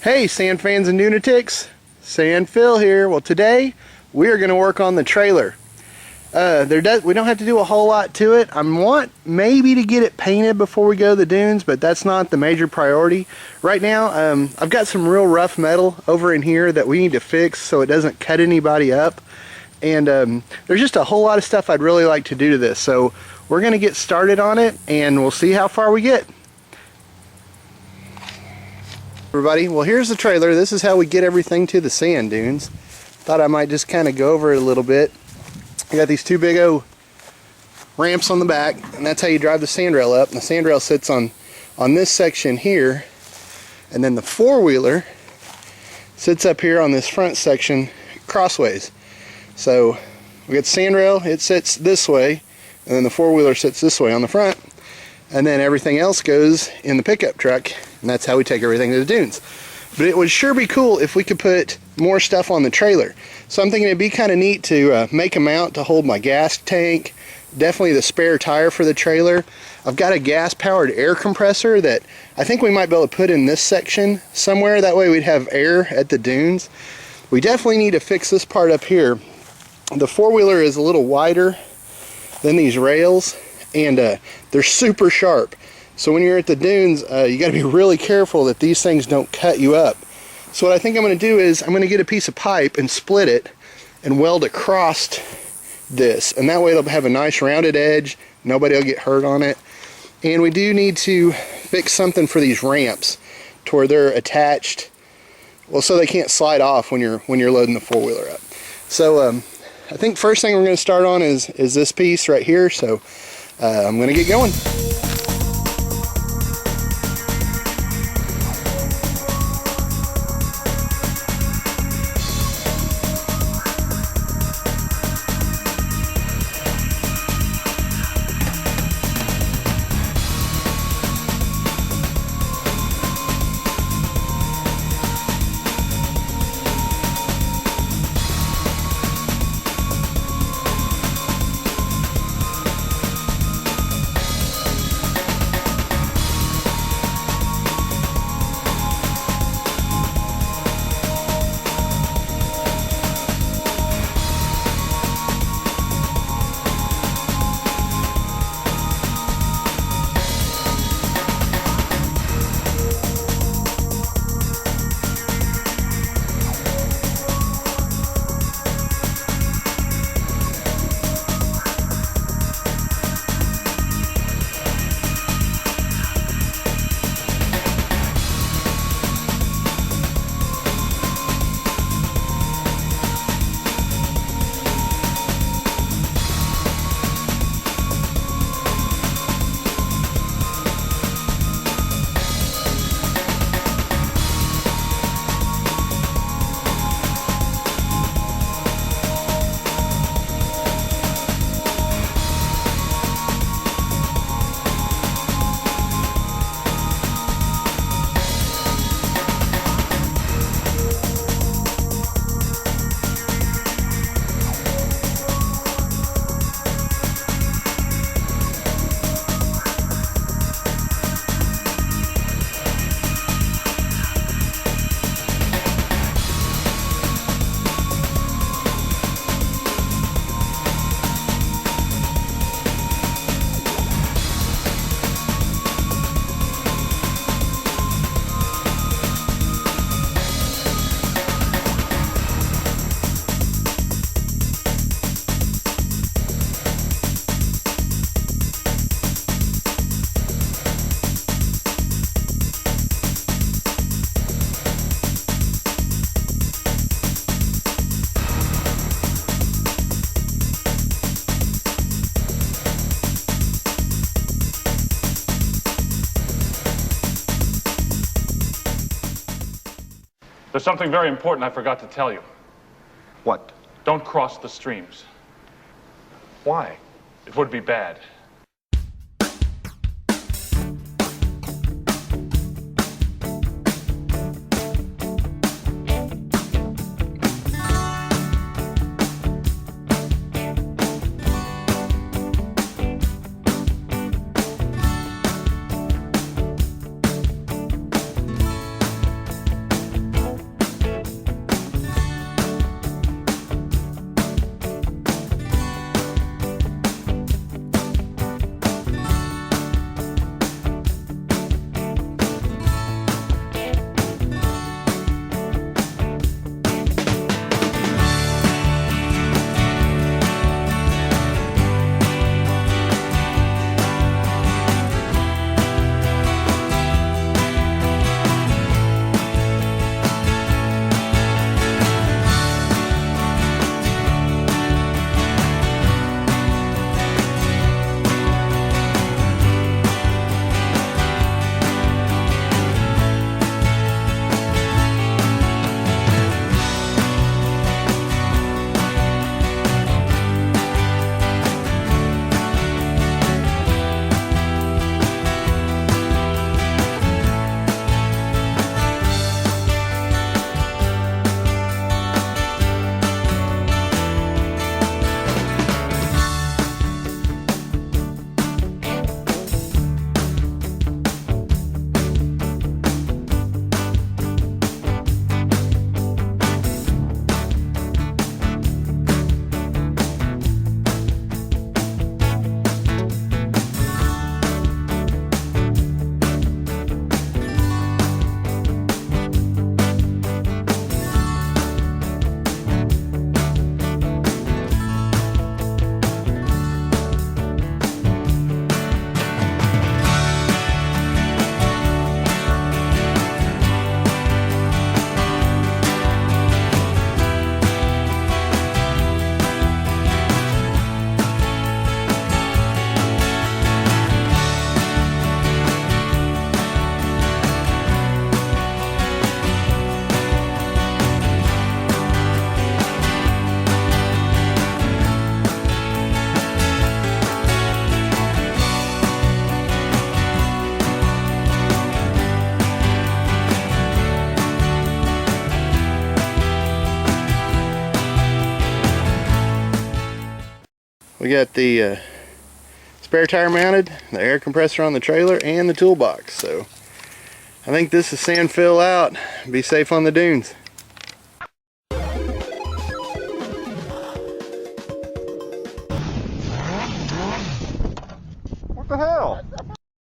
Hey sand fans and lunatics, Sand Phil here. Well, today we are going to work on the trailer. We don't have to do a whole lot to it. I want maybe to get it painted before we go to the dunes, but that's not the major priority. Right now, I've got some real rough metal over in here that we need to fix so it doesn't cut anybody up. And there's just a whole lot of stuff I'd really like to do to this. So we're going to get started on it and we'll see how far we get. Everybody, well, here's the trailer. This is how we get everything to the sand dunes. Thought I might just kind of go over it a little bit. You got these two big old ramps on the back, and that's how you drive the sandrail up. And the sandrail sits on this section here, and then the four-wheeler sits up here on this front section crossways. So we got the sandrail, it sits this way, and then the four-wheeler sits this way on the front, and then everything else goes in the pickup truck, and that's how we take everything to the dunes. But it would sure be cool if we could put more stuff on the trailer. So I'm thinking it'd be kind of neat to make a mount to hold my gas tank, definitely the spare tire for the trailer. I've got a gas-powered air compressor that I think we might be able to put in this section somewhere. That way we'd have air at the dunes. We definitely need to fix this part up here. The four-wheeler is a little wider than these rails, and they're super sharp. So when you're at the dunes, you got to be really careful that these things don't cut you up. So what I think I'm going to do is I'm going to get a piece of pipe and split it and weld across this, and that way it'll have a nice rounded edge. Nobody will get hurt on it. And we do need to fix something for these ramps to where they're attached, well, so they can't slide off when you're loading the four-wheeler up. So I think first thing we're going to start on is this piece right here. So I'm going to get going. There's something very important I forgot to tell you. What? Don't cross the streams. Why? It would be bad. We got the spare tire mounted, the air compressor on the trailer, and the toolbox. So I think this is sand fill out. Be safe on the dunes.